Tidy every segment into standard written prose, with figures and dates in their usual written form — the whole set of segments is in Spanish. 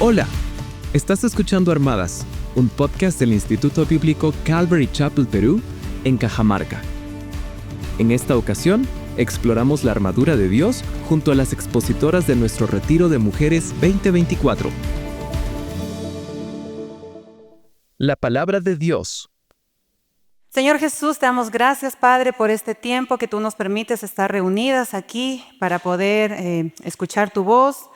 Hola, estás escuchando Armadas, un podcast del Instituto Bíblico Calvary Chapel Perú en Cajamarca. En esta ocasión, exploramos la armadura de Dios junto a las expositoras de nuestro Retiro de Mujeres 2024. La palabra de Dios. Señor Jesús, te damos gracias, Padre, por este tiempo que tú nos permites estar reunidas aquí para poder escuchar tu voz,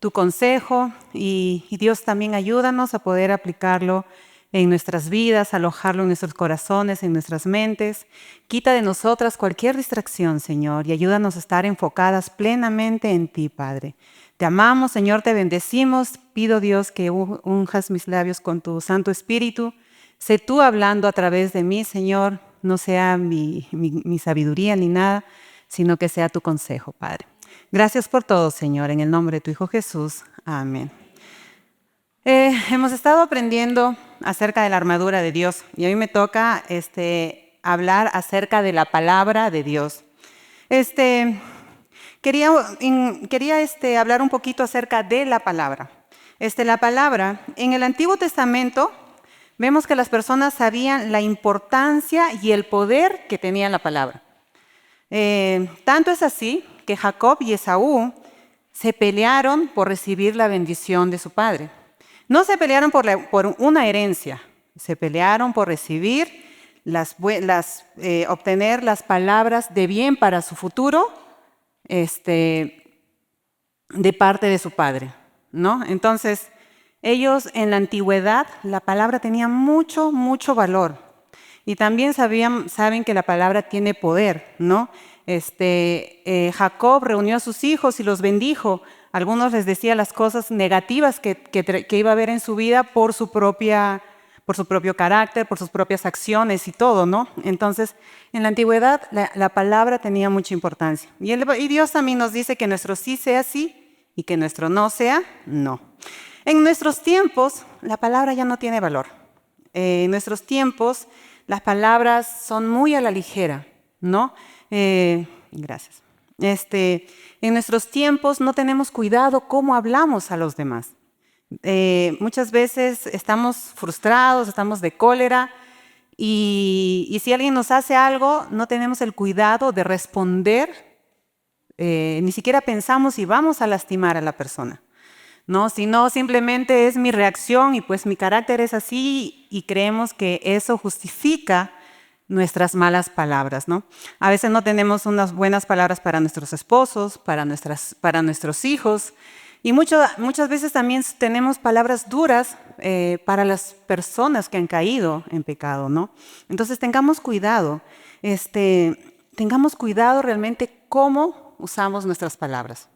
tu consejo y Dios también ayúdanos a poder aplicarlo en nuestras vidas, alojarlo en nuestros corazones, en nuestras mentes. Quita de nosotras cualquier distracción, Señor, y ayúdanos a estar enfocadas plenamente en ti, Padre. Te amamos, Señor, te bendecimos. Pido, Dios, que unjas mis labios con tu Santo Espíritu. Sé tú hablando a través de mí, Señor, no sea mi sabiduría ni nada, sino que sea tu consejo, Padre. Gracias por todo, Señor, en el nombre de tu Hijo Jesús. Amén. Hemos estado aprendiendo acerca de la armadura de Dios y hoy me toca hablar acerca de la palabra de Dios. Quería hablar un poquito acerca de la palabra. La palabra, en el Antiguo Testamento, vemos que las personas sabían la importancia y el poder que tenía la palabra. Tanto es así que Jacob y Esaú se pelearon por recibir la bendición de su padre. No se pelearon por una herencia, se pelearon por recibir obtener las palabras de bien para su futuro de parte de su padre, ¿no? Entonces, ellos en la antigüedad, la palabra tenía mucho, mucho valor. Y también saben que la palabra tiene poder, ¿no? Jacob reunió a sus hijos y los bendijo. Algunos les decía las cosas negativas que iba a haber en su vida por su propio carácter, por sus propias acciones y todo, ¿no? Entonces, en la antigüedad, la palabra tenía mucha importancia. Y Dios también nos dice que nuestro sí sea sí y que nuestro no sea no. En nuestros tiempos, la palabra ya no tiene valor. En nuestros tiempos, las palabras son muy a la ligera, ¿no? Gracias. En nuestros tiempos no tenemos cuidado cómo hablamos a los demás. Muchas veces estamos frustrados, estamos de cólera y si alguien nos hace algo, no tenemos el cuidado de responder, ni siquiera pensamos si vamos a lastimar a la persona. No, sino simplemente es mi reacción y pues mi carácter es así y creemos que eso justifica nuestras malas palabras, ¿no? A veces no tenemos unas buenas palabras para nuestros esposos, para nuestros hijos y muchas veces también tenemos palabras duras para las personas que han caído en pecado, ¿no? Entonces tengamos cuidado realmente cómo usamos nuestras palabras.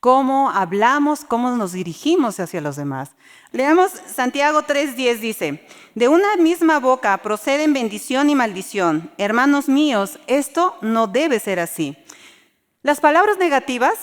Cómo hablamos, cómo nos dirigimos hacia los demás. Leamos Santiago 3:10 dice, de una misma boca proceden bendición y maldición. Hermanos míos, esto no debe ser así. Las palabras negativas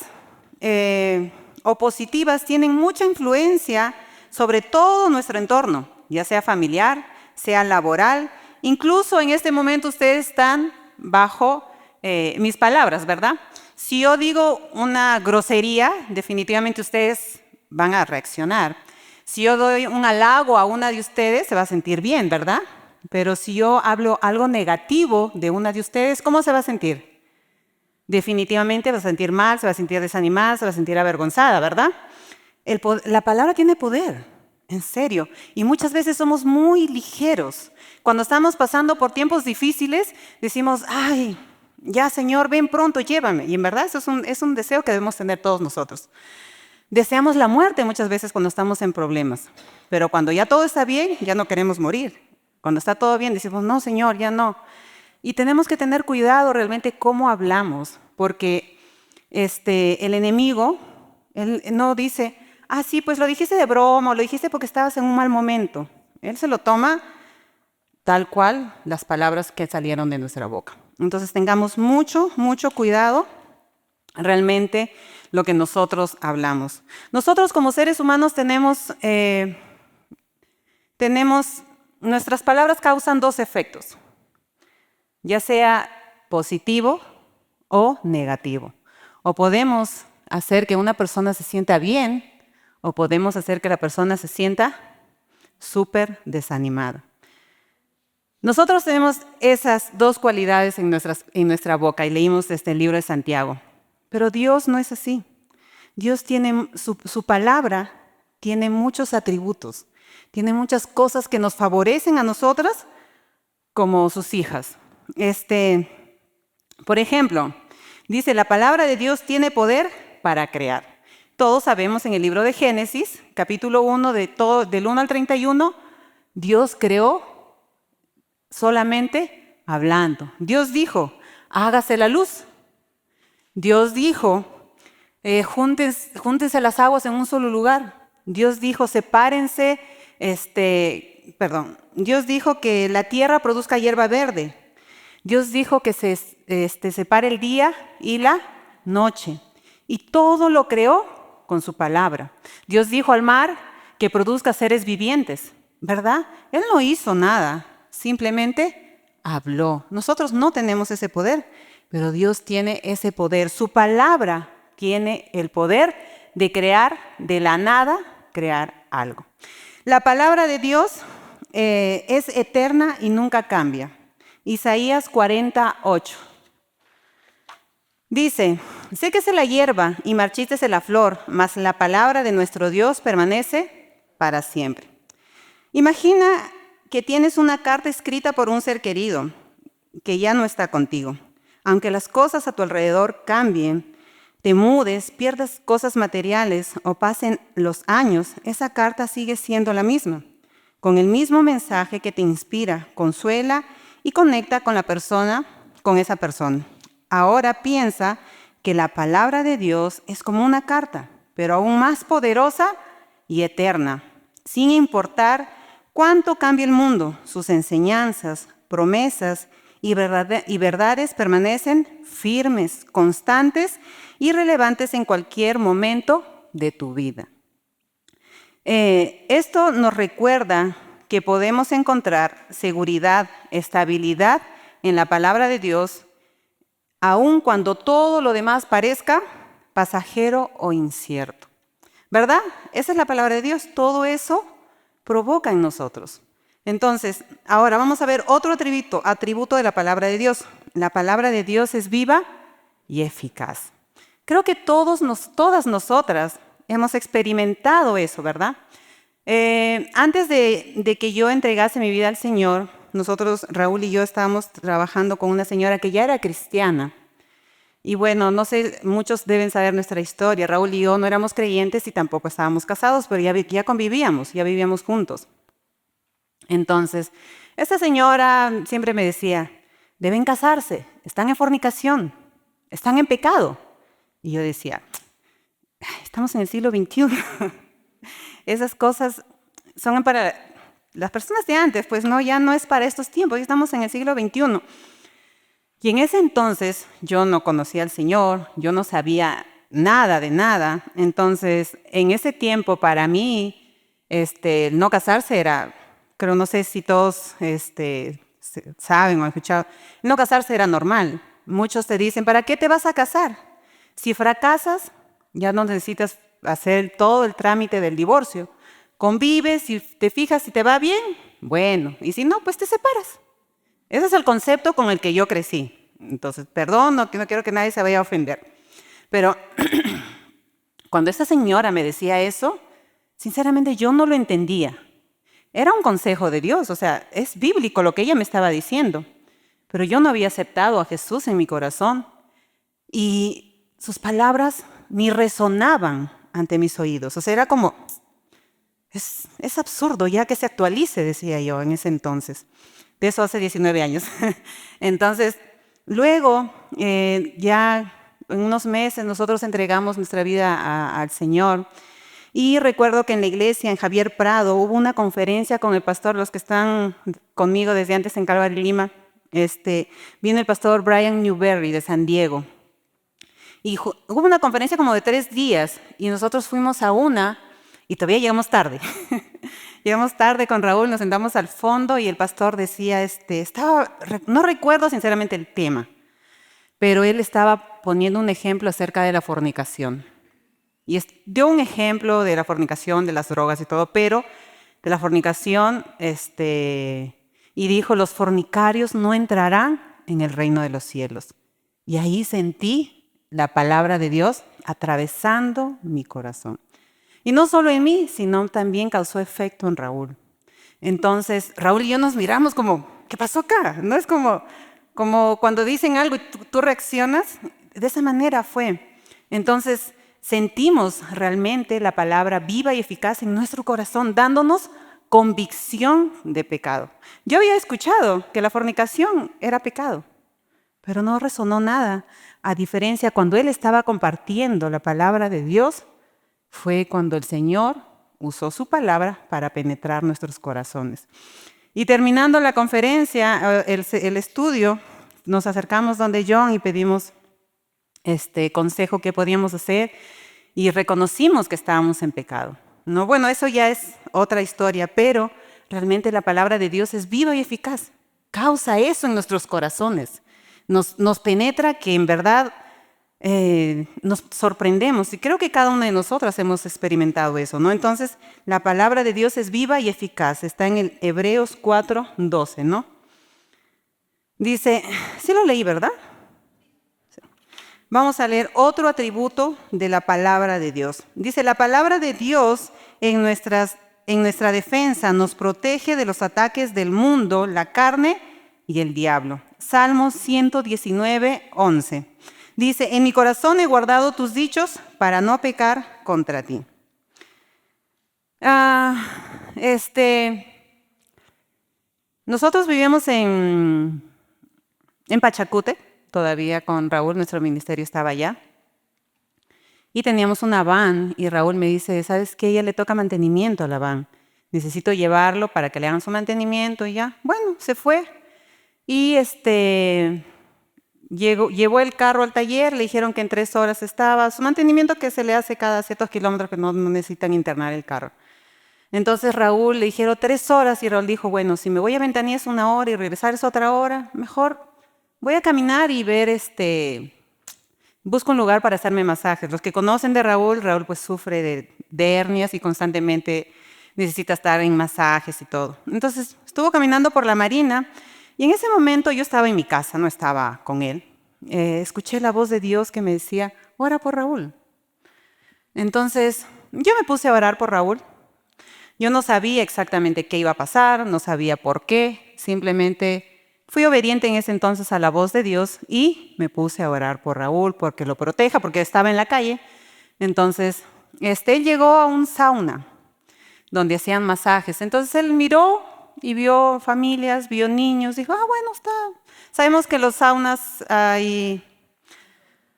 o positivas tienen mucha influencia sobre todo nuestro entorno, ya sea familiar, sea laboral. Incluso en este momento ustedes están bajo mis palabras, ¿verdad? Si yo digo una grosería, definitivamente ustedes van a reaccionar. Si yo doy un halago a una de ustedes, se va a sentir bien, ¿verdad? Pero si yo hablo algo negativo de una de ustedes, ¿cómo se va a sentir? Definitivamente va a sentir mal, se va a sentir desanimada, se va a sentir avergonzada, ¿verdad? La palabra tiene poder, en serio. Y muchas veces somos muy ligeros. Cuando estamos pasando por tiempos difíciles, decimos, ¡ay! Ya, Señor, ven pronto, llévame. Y en verdad eso es un deseo que debemos tener todos nosotros. Deseamos la muerte muchas veces cuando estamos en problemas. Pero cuando ya todo está bien, ya no queremos morir. Cuando está todo bien, decimos, no, Señor, ya no. Y tenemos que tener cuidado realmente cómo hablamos. Porque el enemigo, él no dice, sí, pues lo dijiste de broma, o lo dijiste porque estabas en un mal momento. Él se lo toma tal cual las palabras que salieron de nuestra boca. Entonces tengamos mucho, mucho cuidado realmente lo que nosotros hablamos. Nosotros como seres humanos nuestras palabras causan dos efectos, ya sea positivo o negativo. O podemos hacer que una persona se sienta bien o podemos hacer que la persona se sienta súper desanimada. Nosotros tenemos esas dos cualidades en nuestra boca y leímos este libro de Santiago. Pero Dios no es así. Dios tiene su palabra, tiene muchos atributos, tiene muchas cosas que nos favorecen a nosotras como sus hijas. Por ejemplo, dice, la palabra de Dios tiene poder para crear. Todos sabemos en el libro de Génesis, capítulo 1, del 1 al 31, Dios creó solamente hablando. Dios dijo, hágase la luz. Dios dijo, júntense las aguas en un solo lugar. Dios dijo, sepárense, Dios dijo que la tierra produzca hierba verde. Dios dijo que se separe el día y la noche. Y todo lo creó con su palabra. Dios dijo al mar que produzca seres vivientes, ¿verdad? Él no hizo nada, simplemente habló. Nosotros no tenemos ese poder, pero Dios tiene ese poder. Su palabra tiene el poder de crear de la nada, crear algo. La palabra de Dios es eterna y nunca cambia. Isaías 48. Dice, séquese la hierba y marchítese la flor, mas la palabra de nuestro Dios permanece para siempre. Imagina que tienes una carta escrita por un ser querido que ya no está contigo. Aunque las cosas a tu alrededor cambien, te mudes, pierdas cosas materiales o pasen los años, esa carta sigue siendo la misma, con el mismo mensaje que te inspira, consuela y conecta con esa persona. Ahora piensa que la palabra de Dios es como una carta, pero aún más poderosa y eterna, sin importar cuánto cambie el mundo. Sus enseñanzas, promesas y verdades permanecen firmes, constantes y relevantes en cualquier momento de tu vida. Esto nos recuerda que podemos encontrar seguridad, estabilidad en la palabra de Dios, aun cuando todo lo demás parezca pasajero o incierto. ¿Verdad? Esa es la palabra de Dios. Todo eso provoca en nosotros. Entonces, ahora vamos a ver otro atributo de la palabra de Dios. La palabra de Dios es viva y eficaz. Creo que todas nosotras hemos experimentado eso, ¿verdad? Antes de que yo entregase mi vida al Señor, nosotros, Raúl y yo, estábamos trabajando con una señora que ya era cristiana. Y bueno, no sé, muchos deben saber nuestra historia. Raúl y yo no éramos creyentes y tampoco estábamos casados, pero ya convivíamos, ya vivíamos juntos. Entonces, esta señora siempre me decía, deben casarse, están en fornicación, están en pecado. Y yo decía, estamos en el siglo XXI. Esas cosas son para las personas de antes, pues no, ya no es para estos tiempos, ya estamos en el siglo XXI. Y en ese entonces yo no conocía al Señor, yo no sabía nada de nada. Entonces, en ese tiempo para mí, no casarse era, creo, no sé si todos saben o han escuchado, no casarse era normal. Muchos te dicen, ¿para qué te vas a casar? Si fracasas, ya no necesitas hacer todo el trámite del divorcio. Convives y te fijas si te va bien, bueno, y si no, pues te separas. Ese es el concepto con el que yo crecí. Entonces, perdón, no quiero que nadie se vaya a ofender. Pero cuando esta señora me decía eso, sinceramente yo no lo entendía. Era un consejo de Dios, o sea, es bíblico lo que ella me estaba diciendo. Pero yo no había aceptado a Jesús en mi corazón. Y sus palabras ni resonaban ante mis oídos. O sea, era como, es absurdo ya que se actualice, decía yo en ese entonces. De eso hace 19 años. Entonces, luego, ya en unos meses, nosotros entregamos nuestra vida al Señor. Y recuerdo que en la iglesia, en Javier Prado, hubo una conferencia con el pastor, los que están conmigo desde antes en Calvary, Lima. Vino el pastor Brian Newberry de San Diego. Y hubo una conferencia como de 3 días y nosotros fuimos a una y todavía llegamos tarde. Llegamos tarde con Raúl, nos sentamos al fondo y el pastor decía, no recuerdo sinceramente el tema, pero él estaba poniendo un ejemplo acerca de la fornicación. Y dio un ejemplo de la fornicación, de las drogas y todo, pero de la fornicación, y dijo, los fornicarios no entrarán en el reino de los cielos. Y ahí sentí la palabra de Dios atravesando mi corazón. Y no solo en mí, sino también causó efecto en Raúl. Entonces, Raúl y yo nos miramos como, ¿qué pasó acá? No es como cuando dicen algo y tú reaccionas. De esa manera fue. Entonces, sentimos realmente la palabra viva y eficaz en nuestro corazón, dándonos convicción de pecado. Yo había escuchado que la fornicación era pecado, pero no resonó nada. A diferencia, cuando él estaba compartiendo la palabra de Dios, fue cuando el Señor usó su palabra para penetrar nuestros corazones. Y terminando la conferencia, el estudio, nos acercamos donde John y pedimos consejo que podíamos hacer y reconocimos que estábamos en pecado. No, bueno, eso ya es otra historia, pero realmente la palabra de Dios es viva y eficaz. Causa eso en nuestros corazones. Nos penetra que en verdad nos sorprendemos. Y creo que cada una de nosotras hemos experimentado eso, ¿no? Entonces, la palabra de Dios es viva y eficaz. Está en el Hebreos 4:12, ¿no? Dice, sí lo leí, ¿verdad? Vamos a leer otro atributo de la palabra de Dios. Dice, la palabra de Dios en nuestra defensa nos protege de los ataques del mundo, la carne y el diablo. Salmos 119:11. Dice, en mi corazón he guardado tus dichos para no pecar contra ti. Nosotros vivimos en Pachacute, todavía con Raúl, nuestro ministerio estaba allá. Y teníamos una van y Raúl me dice, ¿sabes qué? Ella le toca mantenimiento a la van. Necesito llevarlo para que le hagan su mantenimiento y ya. Bueno, se fue. Y llevó el carro al taller, le dijeron que en 3 horas estaba. Su mantenimiento que se le hace cada ciertos kilómetros que no necesitan internar el carro. Entonces Raúl le dijeron 3 horas y Raúl dijo, bueno, si me voy a Ventanilla es 1 hora y regresar es otra hora, mejor voy a caminar y ver, busco un lugar para hacerme masajes. Los que conocen de Raúl pues sufre de hernias y constantemente necesita estar en masajes y todo. Entonces estuvo caminando por la Marina y en ese momento yo estaba en mi casa, no estaba con él. Escuché la voz de Dios que me decía, ora por Raúl. Entonces yo me puse a orar por Raúl. Yo no sabía exactamente qué iba a pasar, no sabía por qué, simplemente fui obediente en ese entonces a la voz de Dios y me puse a orar por Raúl, porque lo proteja, porque estaba en la calle. Entonces, él llegó a un sauna donde hacían masajes. Entonces, él miró y vio familias, vio niños, dijo, bueno, está. Sabemos que en los saunas hay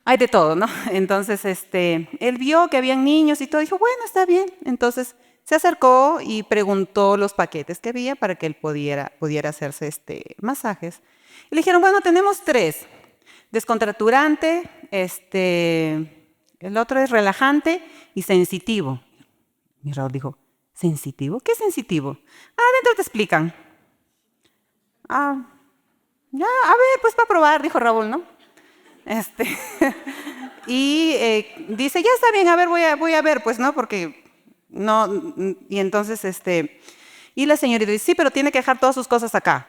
de todo, ¿no? Entonces, él vio que habían niños y todo, dijo, bueno, está bien. Entonces, se acercó y preguntó los paquetes que había para que él pudiera hacerse masajes. Y le dijeron, bueno, tenemos 3. Descontracturante, el otro es relajante y sensitivo. Y Raúl dijo, ¿sensitivo? ¿Qué es sensitivo? Adentro te explican. Ya, a ver, pues para probar, dijo Raúl, ¿no? Y dice, ya está bien, a ver, voy a ver, pues, ¿no? Porque no, y entonces, y la señorita dice, sí, pero tiene que dejar todas sus cosas acá.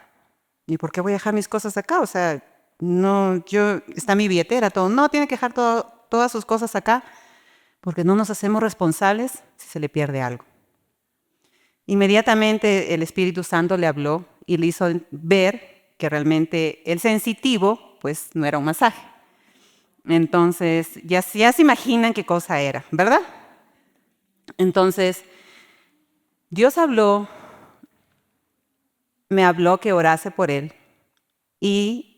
¿Y por qué voy a dejar mis cosas acá? O sea, no, está mi billetera, todo. No, tiene que dejar todas sus cosas acá, porque no nos hacemos responsables si se le pierde algo. Inmediatamente el Espíritu Santo le habló y le hizo ver que realmente el sensitivo, pues, no era un masaje. Entonces, ya se imaginan qué cosa era, ¿verdad? Entonces, Dios me habló que orase por él y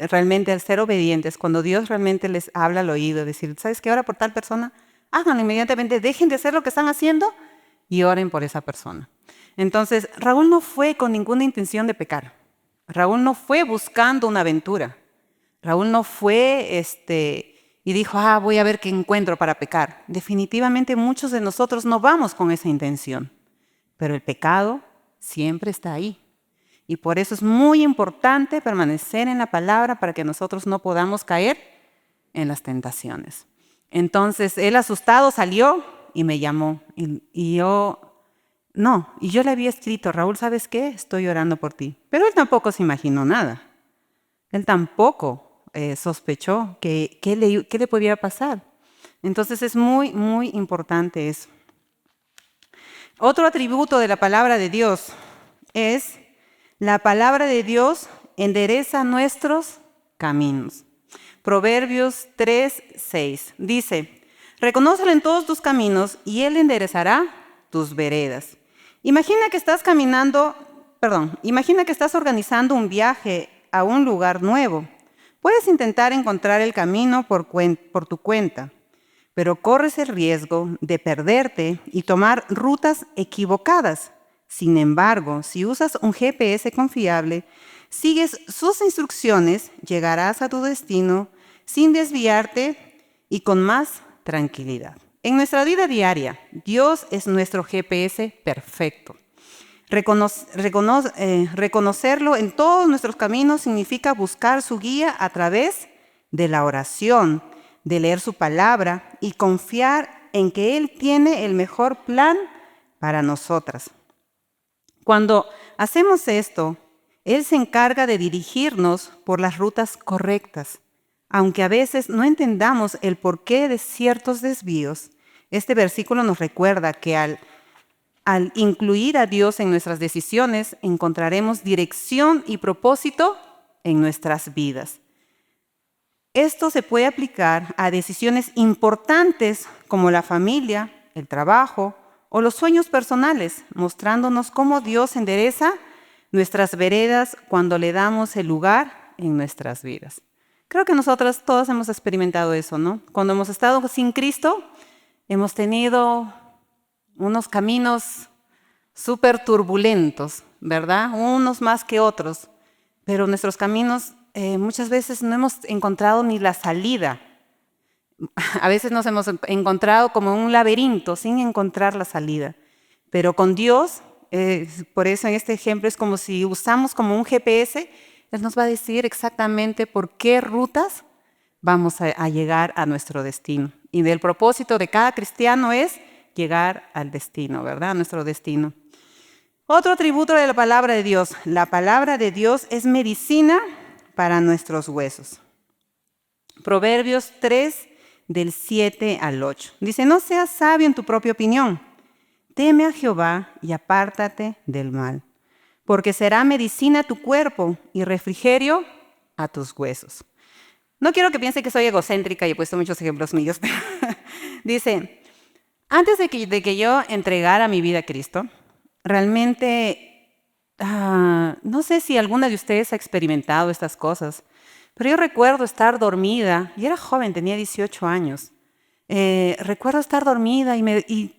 realmente al ser obedientes, cuando Dios realmente les habla al oído, decir, ¿sabes qué? Ora por tal persona, háganlo inmediatamente, dejen de hacer lo que están haciendo y oren por esa persona. Entonces, Raúl no fue con ninguna intención de pecar. Raúl no fue buscando una aventura. Raúl no fue y dijo, voy a ver qué encuentro para pecar. Definitivamente muchos de nosotros no vamos con esa intención, pero el pecado siempre está ahí. Y por eso es muy importante permanecer en la palabra para que nosotros no podamos caer en las tentaciones. Entonces él asustado salió y me llamó. Y yo le había escrito, Raúl, ¿sabes qué? Estoy orando por ti. Pero él tampoco se imaginó nada. Él tampoco sospechó qué le podía pasar. Entonces es muy, muy importante eso. Otro atributo de la palabra de Dios es la palabra de Dios endereza nuestros caminos. Proverbios 3:6 dice, reconócelo en todos tus caminos y Él enderezará tus veredas. Imagina que estás organizando un viaje a un lugar nuevo. Puedes intentar encontrar el camino por tu cuenta, pero corres el riesgo de perderte y tomar rutas equivocadas. Sin embargo, si usas un GPS confiable, sigues sus instrucciones, llegarás a tu destino sin desviarte y con más tranquilidad. En nuestra vida diaria, Dios es nuestro GPS perfecto. Reconocerlo en todos nuestros caminos significa buscar su guía a través de la oración, de leer su palabra y confiar en que Él tiene el mejor plan para nosotras. Cuando hacemos esto, Él se encarga de dirigirnos por las rutas correctas. Aunque a veces no entendamos el porqué de ciertos desvíos, este versículo nos recuerda que al incluir a Dios en nuestras decisiones, encontraremos dirección y propósito en nuestras vidas. Esto se puede aplicar a decisiones importantes como la familia, el trabajo o los sueños personales, mostrándonos cómo Dios endereza nuestras veredas cuando le damos el lugar en nuestras vidas. Creo que nosotras todas hemos experimentado eso, ¿no? Cuando hemos estado sin Cristo, hemos tenido unos caminos súper turbulentos, ¿verdad? Unos más que otros, pero nuestros caminos muchas veces no hemos encontrado ni la salida. A veces nos hemos encontrado como en un laberinto sin encontrar la salida. Pero con Dios, por eso en este ejemplo es como si usamos como un GPS, Él nos va a decir exactamente por qué rutas vamos a llegar a nuestro destino. Y el propósito de cada cristiano es llegar al destino, ¿verdad? A nuestro destino. Otro atributo de la palabra de Dios. La palabra de Dios es medicina para nuestros huesos. Proverbios 3, del 7 al 8. Dice, no seas sabio en tu propia opinión. Teme a Jehová y apártate del mal, porque será medicina a tu cuerpo y refrigerio a tus huesos. No quiero que piense que soy egocéntrica y he puesto muchos ejemplos míos. Dice, antes de que yo entregara mi vida a Cristo, realmente, no sé si alguna de ustedes ha experimentado estas cosas, pero yo recuerdo estar dormida, y era joven, tenía 18 años. Recuerdo estar dormida y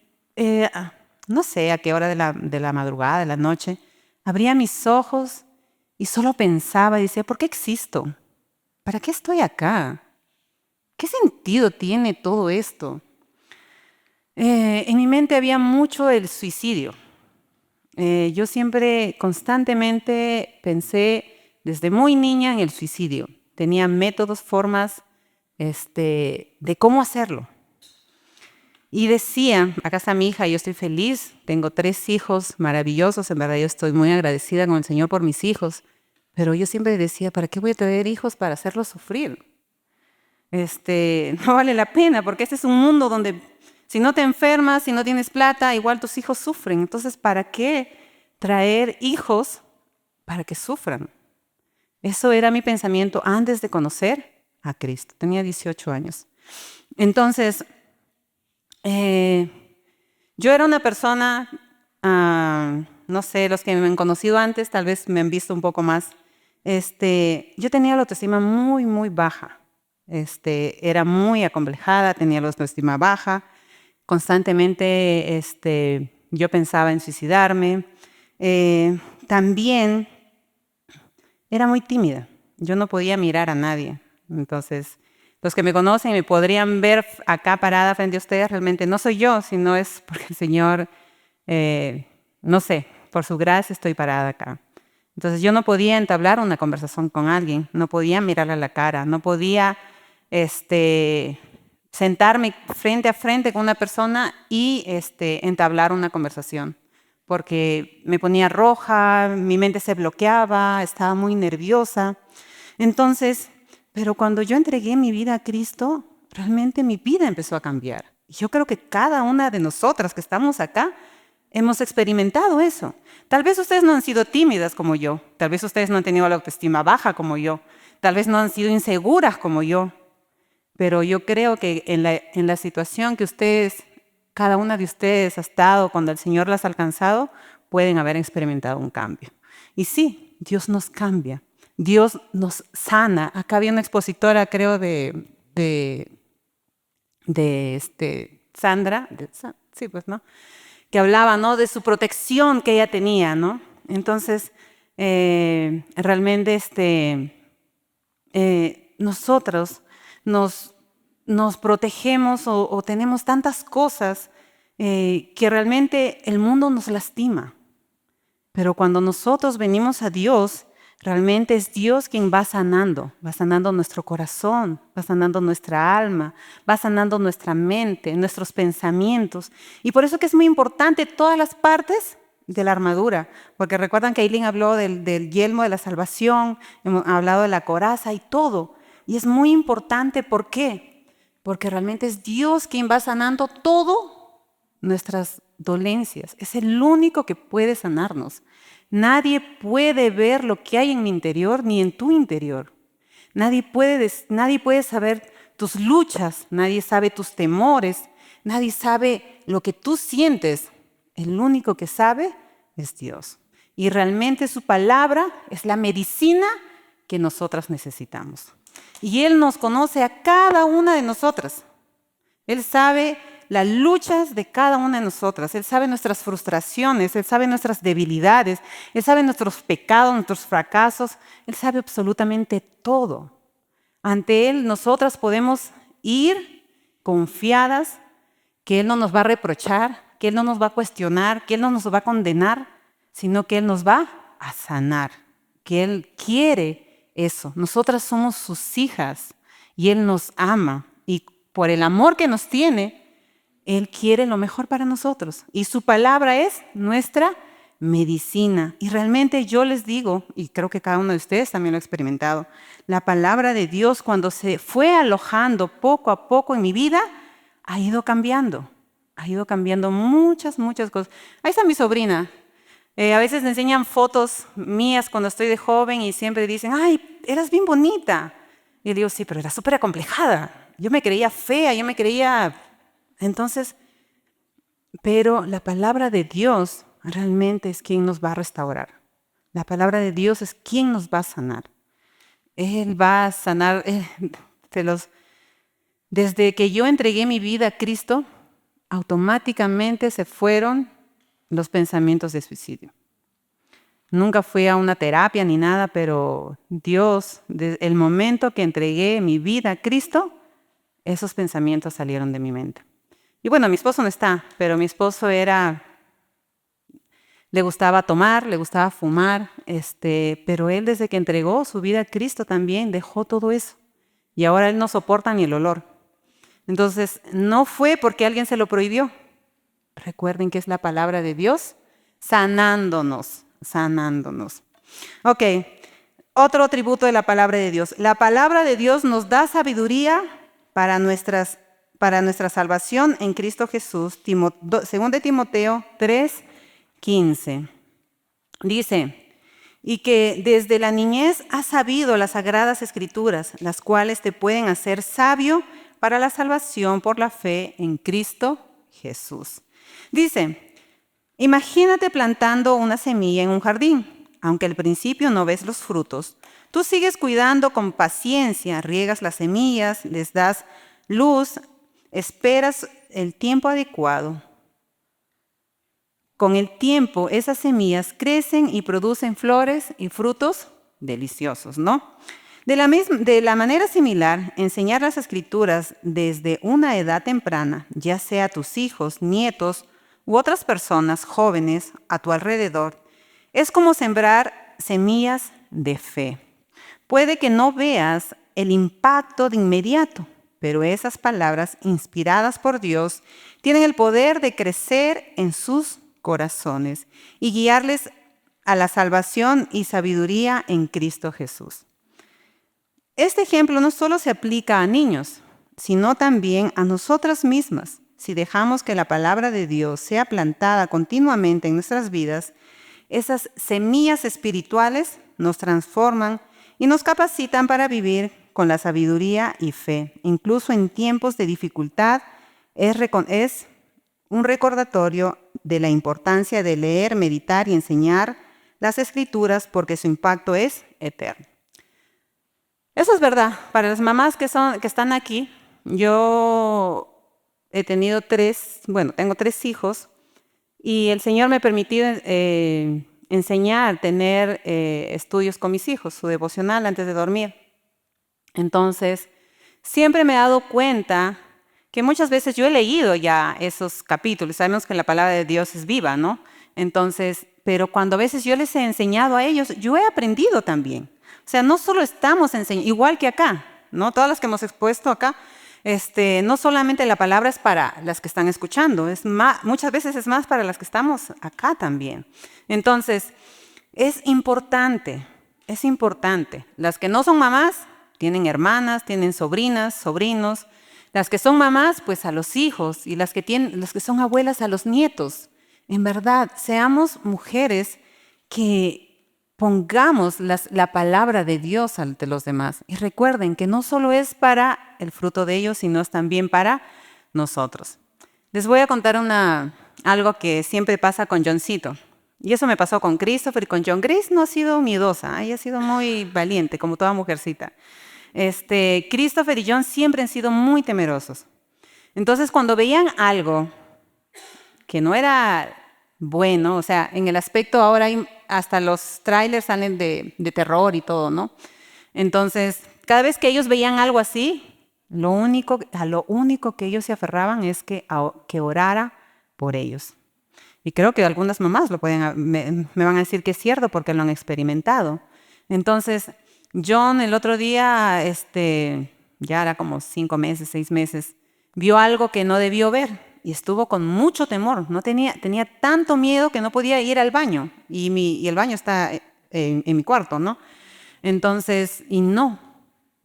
no sé a qué hora de la madrugada, de la noche, abría mis ojos y solo pensaba y decía, ¿por qué existo? ¿Para qué estoy acá? ¿Qué sentido tiene todo esto? En mi mente había mucho el suicidio. Yo siempre, constantemente pensé desde muy niña en el suicidio. Tenía métodos, formas de cómo hacerlo. Y decía, acá está mi hija, yo estoy feliz, tengo 3 hijos maravillosos, en verdad yo estoy muy agradecida con el Señor por mis hijos, pero yo siempre decía, ¿para qué voy a tener hijos para hacerlos sufrir? No vale la pena, porque este es un mundo donde si no te enfermas, si no tienes plata, igual tus hijos sufren. Entonces, ¿para qué traer hijos para que sufran? Eso era mi pensamiento antes de conocer a Cristo. Tenía 18 años. Entonces, yo era una persona, no sé, los que me han conocido antes tal vez me han visto un poco más. Yo tenía la autoestima muy, muy baja. Era muy acomplejada, tenía la autoestima baja. Constantemente yo pensaba en suicidarme. También era muy tímida. Yo no podía mirar a nadie. Entonces, los que me conocen me podrían ver acá parada frente a ustedes. Realmente no soy yo, sino es porque el Señor, no sé, por su gracia estoy parada acá. Entonces, yo no podía entablar una conversación con alguien. No podía mirarle a la cara. No podía sentarme frente a frente con una persona y entablar una conversación, porque me ponía roja, mi mente se bloqueaba, estaba muy nerviosa. Entonces, pero cuando yo entregué mi vida a Cristo, realmente mi vida empezó a cambiar. Yo creo que cada una de nosotras que estamos acá hemos experimentado eso. Tal vez ustedes no han sido tímidas como yo, tal vez ustedes no han tenido la autoestima baja como yo, tal vez no han sido inseguras como yo, pero yo creo que en la situación que ustedes, cada una de ustedes ha estado cuando el Señor las ha alcanzado, pueden haber experimentado un cambio. Y sí, Dios nos cambia, Dios nos sana. Acá había una expositora, creo, de Sandra, sí, pues, ¿no? Que hablaba, ¿no?, de su protección que ella tenía, ¿no? Entonces, realmente nosotros nos protegemos o tenemos tantas cosas que realmente el mundo nos lastima. Pero cuando nosotros venimos a Dios, realmente es Dios quien va sanando nuestro corazón, va sanando nuestra alma, va sanando nuestra mente, nuestros pensamientos. Y por eso que es muy importante todas las partes de la armadura, porque recuerdan que Aileen habló del yelmo de la salvación, hemos hablado de la coraza y todo. Y es muy importante, ¿por qué? Porque realmente es Dios quien va sanando todo nuestras dolencias. Es el único que puede sanarnos. Nadie puede ver lo que hay en mi interior ni en tu interior. Nadie puede saber tus luchas, nadie sabe tus temores, nadie sabe lo que tú sientes. El único que sabe es Dios. Y realmente su palabra es la medicina que nosotras necesitamos. Y Él nos conoce a cada una de nosotras. Él sabe las luchas de cada una de nosotras. Él sabe nuestras frustraciones, Él sabe nuestras debilidades, Él sabe nuestros pecados, nuestros fracasos. Él sabe absolutamente todo. Ante Él nosotras podemos ir confiadas que Él no nos va a reprochar, que Él no nos va a cuestionar, que Él no nos va a condenar, sino que Él nos va a sanar, que Él quiere eso. Nosotras somos sus hijas y Él nos ama. Y por el amor que nos tiene, Él quiere lo mejor para nosotros. Y su palabra es nuestra medicina. Y realmente yo les digo, y creo que cada uno de ustedes también lo ha experimentado, la palabra de Dios cuando se fue alojando poco a poco en mi vida, ha ido cambiando muchas, muchas cosas. Ahí está mi sobrina. A veces me enseñan fotos mías cuando estoy de joven y siempre dicen, ay, eras bien bonita. Y yo digo, sí, pero era súper acomplejada. Yo me creía fea, Entonces, pero la palabra de Dios realmente es quien nos va a restaurar. La palabra de Dios es quien nos va a sanar. Él va a sanar. Desde que yo entregué mi vida a Cristo, automáticamente se fueron los pensamientos de suicidio. Nunca fui a una terapia ni nada, pero Dios, desde el momento que entregué mi vida a Cristo, esos pensamientos salieron de mi mente. Y bueno, mi esposo no está, pero mi esposo le gustaba tomar, le gustaba fumar, pero él desde que entregó su vida a Cristo también dejó todo eso. Y ahora él no soporta ni el olor. Entonces, no fue porque alguien se lo prohibió. Recuerden que es la palabra de Dios sanándonos. Ok, otro atributo de la palabra de Dios. La palabra de Dios nos da sabiduría para nuestra salvación en Cristo Jesús. 2 Timoteo 3:15. Dice, y que desde la niñez has sabido las sagradas escrituras, las cuales te pueden hacer sabio para la salvación por la fe en Cristo Jesús. Dice, imagínate plantando una semilla en un jardín. Aunque al principio no ves los frutos, tú sigues cuidando con paciencia, riegas las semillas, les das luz, esperas el tiempo adecuado. Con el tiempo, esas semillas crecen y producen flores y frutos deliciosos, ¿no? De la manera similar, enseñar las Escrituras desde una edad temprana, ya sea a tus hijos, nietos u otras personas jóvenes a tu alrededor, es como sembrar semillas de fe. Puede que no veas el impacto de inmediato, pero esas palabras inspiradas por Dios tienen el poder de crecer en sus corazones y guiarles a la salvación y sabiduría en Cristo Jesús. Este ejemplo no solo se aplica a niños, sino también a nosotras mismas. Si dejamos que la palabra de Dios sea plantada continuamente en nuestras vidas, esas semillas espirituales nos transforman y nos capacitan para vivir con la sabiduría y fe. Incluso en tiempos de dificultad, es un recordatorio de la importancia de leer, meditar y enseñar las Escrituras porque su impacto es eterno. Eso es verdad. Para las mamás que están aquí, yo tengo 3 hijos y el Señor me ha permitido enseñar, tener estudios con mis hijos, su devocional antes de dormir. Entonces, siempre me he dado cuenta que muchas veces yo he leído ya esos capítulos. Sabemos que la palabra de Dios es viva, ¿no? Entonces, pero cuando a veces yo les he enseñado a ellos, yo he aprendido también. O sea, no solo estamos enseñando, igual que acá, ¿no? Todas las que hemos expuesto acá, no solamente la palabra es para las que están escuchando, muchas veces es más para las que estamos acá también. Entonces, es importante. Las que no son mamás, tienen hermanas, tienen sobrinas, sobrinos. Las que son mamás, pues a los hijos, y las que son abuelas a los nietos. En verdad, seamos mujeres que pongamos la palabra de Dios ante los demás. Y recuerden que no solo es para el fruto de ellos, sino es también para nosotros. Les voy a contar algo que siempre pasa con Johncito. Y eso me pasó con Christopher y con John. Grace no ha sido miedosa, ella ha sido muy valiente, como toda mujercita. Christopher y John siempre han sido muy temerosos. Entonces, cuando veían algo que no era bueno, o sea, en el aspecto ahora hasta los trailers salen de terror y todo, ¿no? Entonces, cada vez que ellos veían algo así, a lo único que ellos se aferraban es que orara por ellos. Y creo que algunas mamás me van a decir que es cierto porque lo han experimentado. Entonces, John el otro día, ya era como 5 meses, 6 meses, vio algo que no debió ver y estuvo con mucho temor. Tenía tanto miedo que no podía ir al baño y el baño está en mi cuarto, ¿no? Entonces,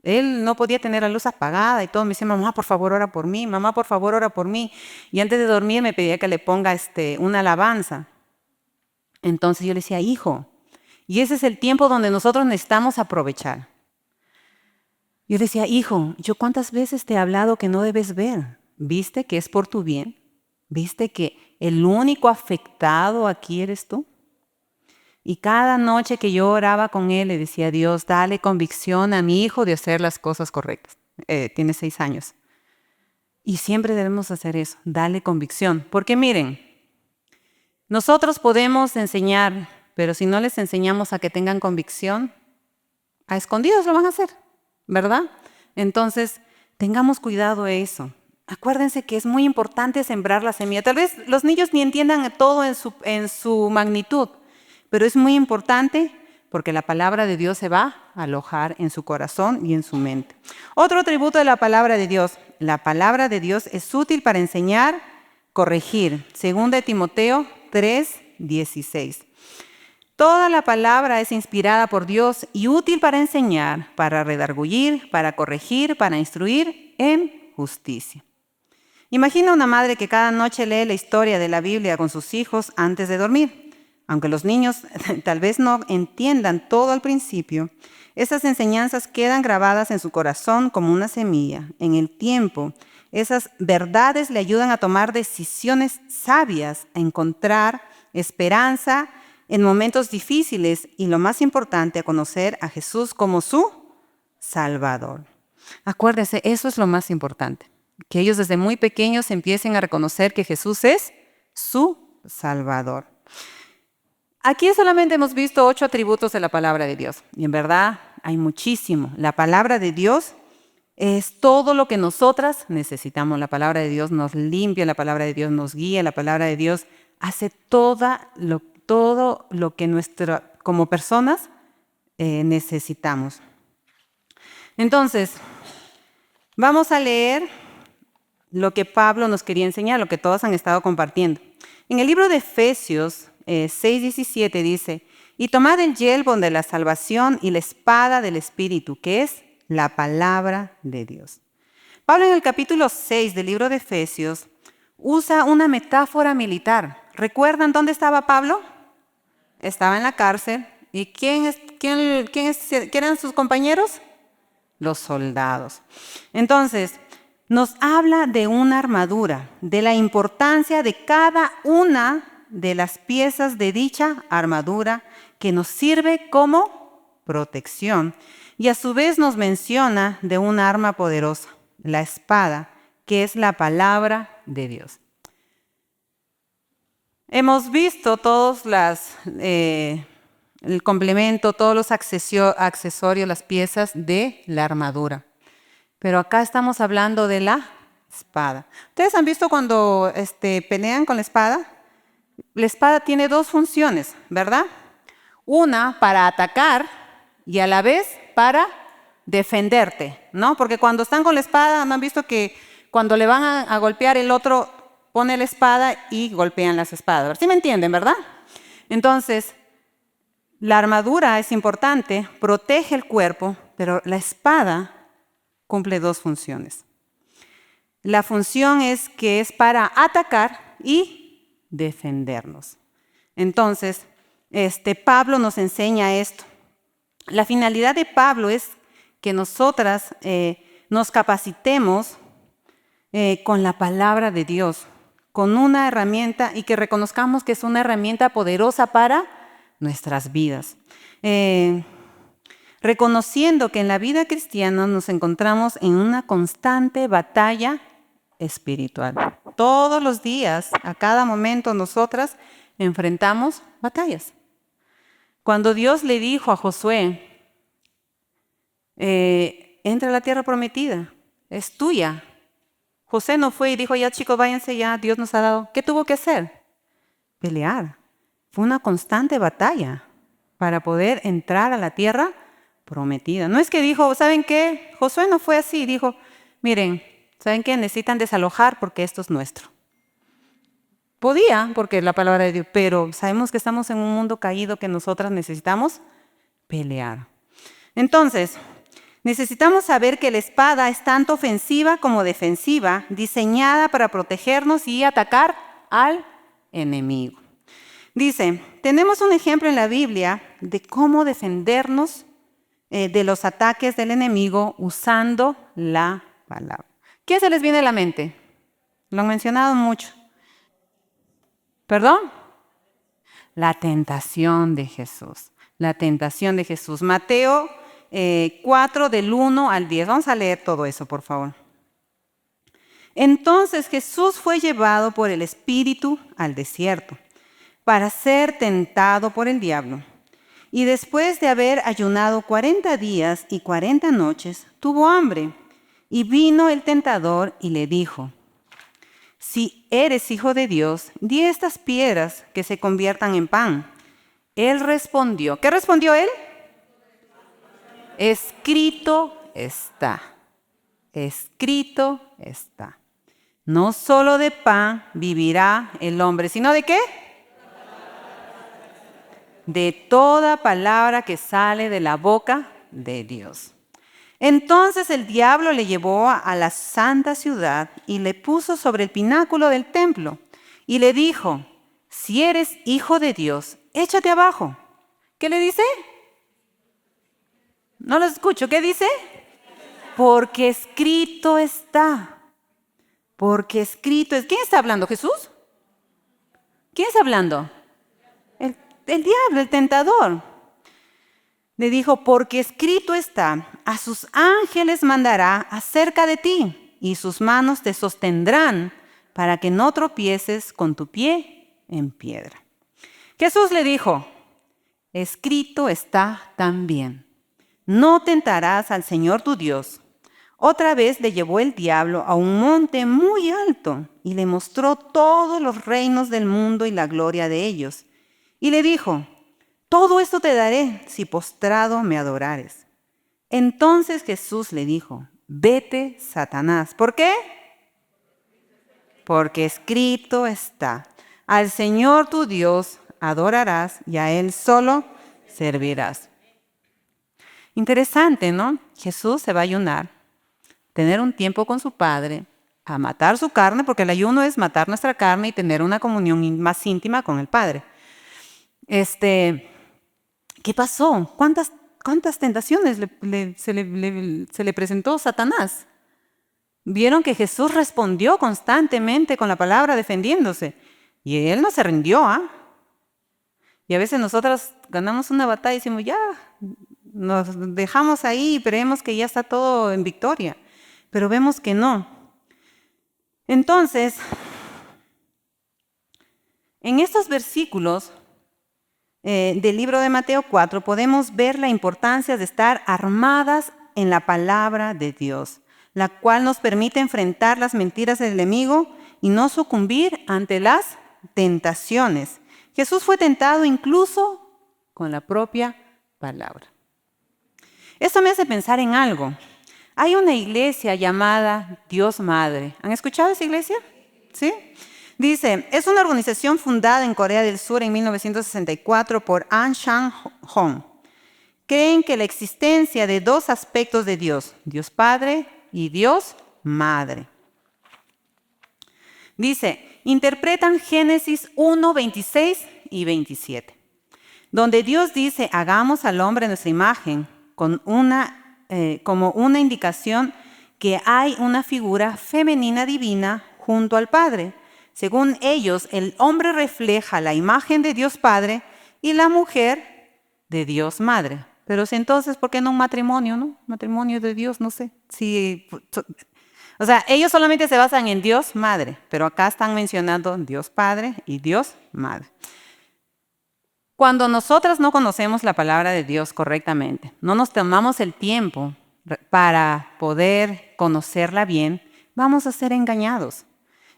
él no podía tener la luz apagada y todo. Me decía, mamá, por favor, ora por mí. Mamá, por favor, ora por mí. Y antes de dormir me pedía que le ponga una alabanza. Entonces yo le decía, hijo, y ese es el tiempo donde nosotros necesitamos aprovechar. Yo le decía, hijo, ¿yo cuántas veces te he hablado que no debes ver? ¿Viste que es por tu bien? ¿Viste que el único afectado aquí eres tú? Y cada noche que yo oraba con él, le decía, Dios, dale convicción a mi hijo de hacer las cosas correctas. Tiene 6 años. Y siempre debemos hacer eso, darle convicción. Porque miren, nosotros podemos enseñar, pero si no les enseñamos a que tengan convicción, a escondidos lo van a hacer, ¿verdad? Entonces, tengamos cuidado de eso. Acuérdense que es muy importante sembrar la semilla. Tal vez los niños ni entiendan todo en su magnitud, pero es muy importante porque la palabra de Dios se va a alojar en su corazón y en su mente. Otro atributo de la palabra de Dios. La palabra de Dios es útil para enseñar, corregir. 2 Timoteo 3:16. Toda la palabra es inspirada por Dios y útil para enseñar, para redargüir, para corregir, para instruir en justicia. Imagina una madre que cada noche lee la historia de la Biblia con sus hijos antes de dormir. Aunque los niños tal vez no entiendan todo al principio, esas enseñanzas quedan grabadas en su corazón como una semilla. En el tiempo, esas verdades le ayudan a tomar decisiones sabias, a encontrar esperanza en momentos difíciles y, lo más importante, a conocer a Jesús como su Salvador. Acuérdense, eso es lo más importante, que ellos desde muy pequeños empiecen a reconocer que Jesús es su Salvador. Aquí solamente hemos visto 8 atributos de la palabra de Dios. Y en verdad hay muchísimo. La palabra de Dios es todo lo que nosotras necesitamos. La palabra de Dios nos limpia, la palabra de Dios nos guía, la palabra de Dios hace todo lo que como personas necesitamos. Entonces, Vamos a leer lo que Pablo nos quería enseñar, lo que todos han estado compartiendo. En el libro de Efesios 6:17 dice, y tomad el yelmo de la salvación y la espada del Espíritu, que es la palabra de Dios. Pablo en el capítulo 6 del libro de Efesios usa una metáfora militar. ¿Recuerdan dónde estaba Pablo? Estaba en la cárcel. ¿Y quién eran sus compañeros? Los soldados. Entonces, nos habla de una armadura, de la importancia de cada una de las piezas de dicha armadura que nos sirve como protección. Y a su vez nos menciona de un arma poderosa, la espada, que es la palabra de Dios. Hemos visto todos el complemento, todos los accesorios, las piezas de la armadura. Pero acá estamos hablando de la espada. ¿Ustedes han visto cuando pelean con la espada? La espada tiene dos funciones, ¿verdad? Una para atacar y a la vez para defenderte, ¿no? Porque cuando están con la espada, ¿no han visto que cuando le van a golpear el otro pone la espada y golpean las espadas? ¿Sí me entienden, verdad? Entonces, la armadura es importante, protege el cuerpo, pero la espada cumple dos funciones. La función es que es para atacar y defendernos. Entonces, Pablo nos enseña esto. La finalidad de Pablo es que nosotras nos capacitemos con la palabra de Dios, con una herramienta y que reconozcamos que es una herramienta poderosa para nuestras vidas. Reconociendo que en la vida cristiana nos encontramos en una constante batalla espiritual. Todos los días, a cada momento, nosotras enfrentamos batallas. Cuando Dios le dijo a Josué, entra a la tierra prometida, es tuya. José no fue y dijo, ya chicos, váyanse ya, Dios nos ha dado. ¿Qué tuvo que hacer? Pelear. Fue una constante batalla para poder entrar a la tierra prometida. No es que dijo, ¿saben qué? Josué no fue así. Dijo, miren, ¿saben qué? Necesitan desalojar porque esto es nuestro. Podía, porque es la palabra de Dios, pero sabemos que estamos en un mundo caído que nosotras necesitamos pelear. Entonces, necesitamos saber que la espada es tanto ofensiva como defensiva, diseñada para protegernos y atacar al enemigo. Dice, tenemos un ejemplo en la Biblia de cómo defendernos de los ataques del enemigo usando la palabra. ¿Qué se les viene a la mente? Lo han mencionado mucho. ¿Perdón? La tentación de Jesús. La tentación de Jesús. Mateo 4 del 1 al 10. Vamos a leer todo eso, por favor. Entonces Jesús fue llevado por el Espíritu al desierto para ser tentado por el diablo. Y después de haber ayunado 40 días y 40 noches, tuvo hambre. Y vino el tentador y le dijo, si eres hijo de Dios, di a estas piedras que se conviertan en pan. Él respondió, ¿qué respondió él? Escrito está. Escrito está. No solo de pan vivirá el hombre, sino ¿de qué? De toda palabra que sale de la boca de Dios. Entonces el diablo le llevó a la santa ciudad y le puso sobre el pináculo del templo y le dijo, si eres hijo de Dios, échate abajo. ¿Qué le dice? No lo escucho. ¿Qué dice? Porque escrito está. Porque escrito es. ¿Quién está hablando? ¿Jesús? ¿Quién está hablando? El diablo, el tentador. Le dijo, porque escrito está, a sus ángeles mandará acerca de ti, y sus manos te sostendrán para que no tropieces con tu pie en piedra. Jesús le dijo, escrito está también, no tentarás al Señor tu Dios. Otra vez le llevó el diablo a un monte muy alto y le mostró todos los reinos del mundo y la gloria de ellos. Y le dijo, todo esto te daré si postrado me adorares. Entonces Jesús le dijo, vete, Satanás. ¿Por qué? Porque escrito está, al Señor tu Dios adorarás y a Él solo servirás. Interesante, ¿no? Jesús se va a ayunar, tener un tiempo con su Padre, a matar su carne, porque el ayuno es matar nuestra carne y tener una comunión más íntima con el Padre. ¿Qué pasó? ¿Cuántas tentaciones se le presentó Satanás? Vieron que Jesús respondió constantemente con la palabra defendiéndose. Y Él no se rindió, ¿ah? Y a veces nosotros ganamos una batalla y decimos, ya, nos dejamos ahí y creemos que ya está todo en victoria. Pero vemos que no. Entonces, en estos versículos del libro de Mateo 4 podemos ver la importancia de estar armadas en la palabra de Dios, la cual nos permite enfrentar las mentiras del enemigo y no sucumbir ante las tentaciones. Jesús fue tentado incluso con la propia palabra. Esto me hace pensar en algo. Hay una iglesia llamada Dios Madre. ¿Han escuchado esa iglesia? ¿Sí? Dice, es una organización fundada en Corea del Sur en 1964 por Ahn Chang-hong. Creen que la existencia de dos aspectos de Dios, Dios Padre y Dios Madre. Dice, interpretan Génesis 1, 26 y 27, donde Dios dice, hagamos al hombre a nuestra imagen, como una indicación que hay una figura femenina divina junto al Padre. Según ellos, el hombre refleja la imagen de Dios Padre y la mujer de Dios Madre. Pero entonces, ¿por qué no un matrimonio, no? Matrimonio de Dios, no sé. O sea, ellos solamente se basan en Dios Madre, pero acá están mencionando Dios Padre y Dios Madre. Cuando nosotras no conocemos la palabra de Dios correctamente, no nos tomamos el tiempo para poder conocerla bien, vamos a ser engañados.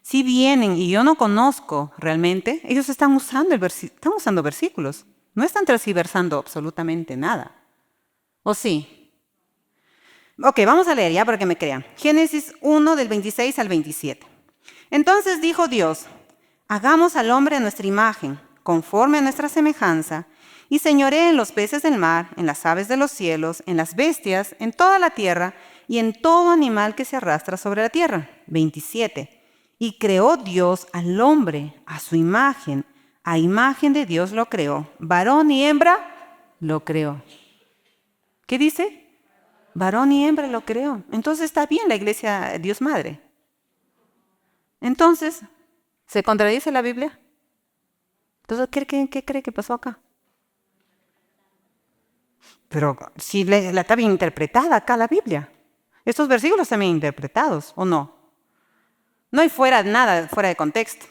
Si vienen y yo no conozco realmente, ellos están usando versículos. No están tergiversando absolutamente nada. ¿O sí? Ok, vamos a leer ya para que me crean. Génesis 1 del 26 al 27. Entonces dijo Dios, hagamos al hombre a nuestra imagen, conforme a nuestra semejanza, y señoree en los peces del mar, en las aves de los cielos, en las bestias, en toda la tierra y en todo animal que se arrastra sobre la tierra. 27. Y creó Dios al hombre a su imagen, a imagen de Dios lo creó, varón y hembra lo creó. ¿Qué dice? Varón y hembra lo creó. Entonces está bien la iglesia Dios Madre. Entonces, ¿se contradice la Biblia? Entonces, ¿qué cree que pasó acá? Pero si la está bien interpretada acá la Biblia. Estos versículos están bien interpretados, ¿o no? No hay nada fuera de contexto.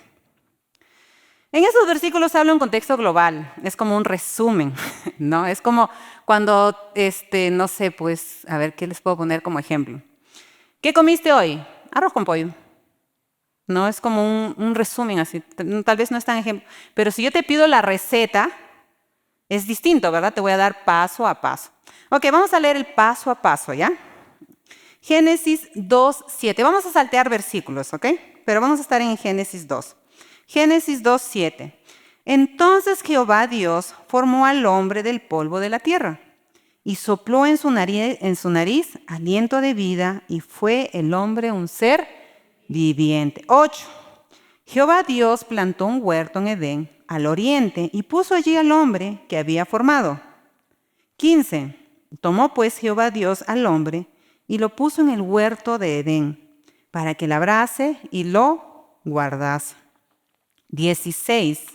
En esos versículos habla un contexto global, es como un resumen, ¿no? Es como cuando, no sé, pues, a ver, ¿qué les puedo poner como ejemplo? ¿Qué comiste hoy? Arroz con pollo. No, es como un resumen así, tal vez no es tan ejemplo. Pero si yo te pido la receta, es distinto, ¿verdad? Te voy a dar paso a paso. Ok, vamos a leer el paso a paso, ¿ya? Génesis 2, 7. Vamos a saltear versículos, ¿ok? Pero vamos a estar en Génesis 2. Génesis 2, 7. Entonces Jehová Dios formó al hombre del polvo de la tierra y sopló en su nariz aliento de vida y fue el hombre un ser viviente. 8. Jehová Dios plantó un huerto en Edén al oriente y puso allí al hombre que había formado. 15. Tomó pues Jehová Dios al hombre y lo puso en el huerto de Edén para que labrase y lo guardase. 16.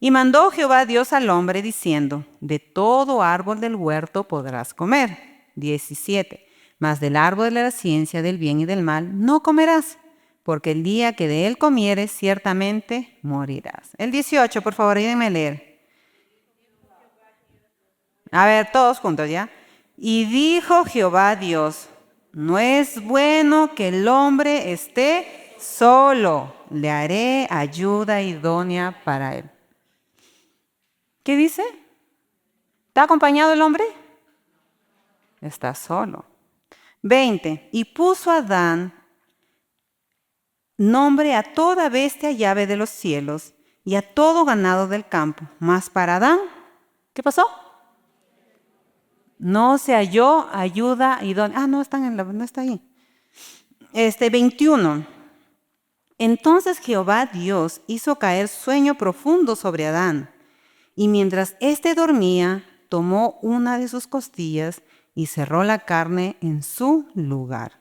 Y mandó Jehová Dios al hombre diciendo, de todo árbol del huerto podrás comer. 17. Mas del árbol de la ciencia del bien y del mal no comerás, porque el día que de él comieres ciertamente morirás. El 18, por favor, ayúdenme a leer. A ver, todos juntos, ¿ya? Y dijo Jehová Dios, no es bueno que el hombre esté solo, le haré ayuda idónea para él. ¿Qué dice? ¿Está acompañado el hombre? Está solo. 20. Y puso Adán nombre a toda bestia y ave de los cielos y a todo ganado del campo. Mas para Adán, ¿qué pasó? No se halló ayuda idónea. No, no está ahí. 21. Entonces Jehová Dios hizo caer sueño profundo sobre Adán, y mientras éste dormía, tomó una de sus costillas y cerró la carne en su lugar.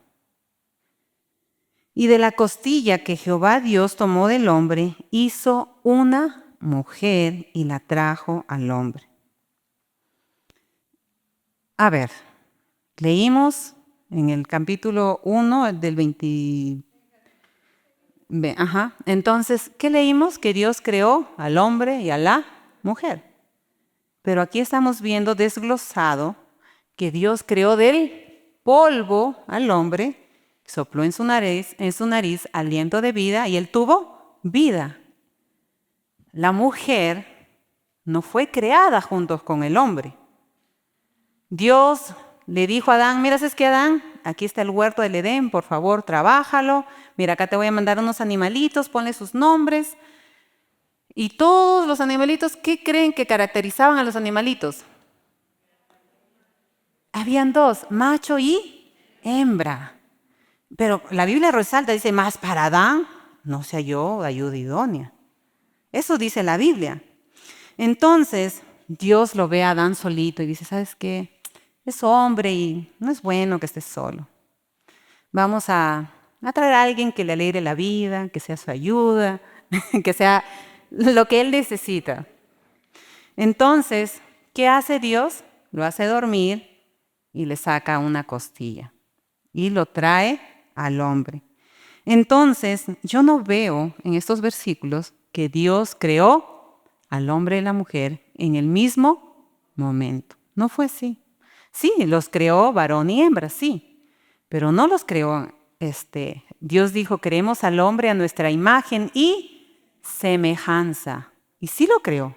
Y de la costilla que Jehová Dios tomó del hombre, hizo una mujer y la trajo al hombre. A ver, leímos en el capítulo 1 del 20. Entonces, ¿qué leímos? Que Dios creó al hombre y a la mujer. Pero aquí estamos viendo desglosado que Dios creó del polvo al hombre, sopló en su nariz aliento de vida y él tuvo vida. La mujer no fue creada junto con el hombre. Dios le dijo a Adán, mira, ¿sabes qué, Adán? Aquí está el huerto del Edén, por favor, trabájalo. Mira, acá te voy a mandar unos animalitos, ponle sus nombres. Y todos los animalitos, ¿qué creen que caracterizaban a los animalitos? Habían dos, macho y hembra. Pero la Biblia resalta, dice, más para Adán no se halló ayuda idónea. Eso dice la Biblia. Entonces, Dios lo ve a Adán solito y dice, ¿sabes qué? Es hombre y no es bueno que esté solo. Vamos a traer a alguien que le alegre la vida, que sea su ayuda, que sea lo que él necesita. Entonces, ¿qué hace Dios? Lo hace dormir y le saca una costilla y lo trae al hombre. Entonces, yo no veo en estos versículos que Dios creó al hombre y la mujer en el mismo momento. No fue así. Sí, los creó varón y hembra, sí, pero no los creó. Dios dijo, creemos al hombre a nuestra imagen y semejanza. Y sí lo creó.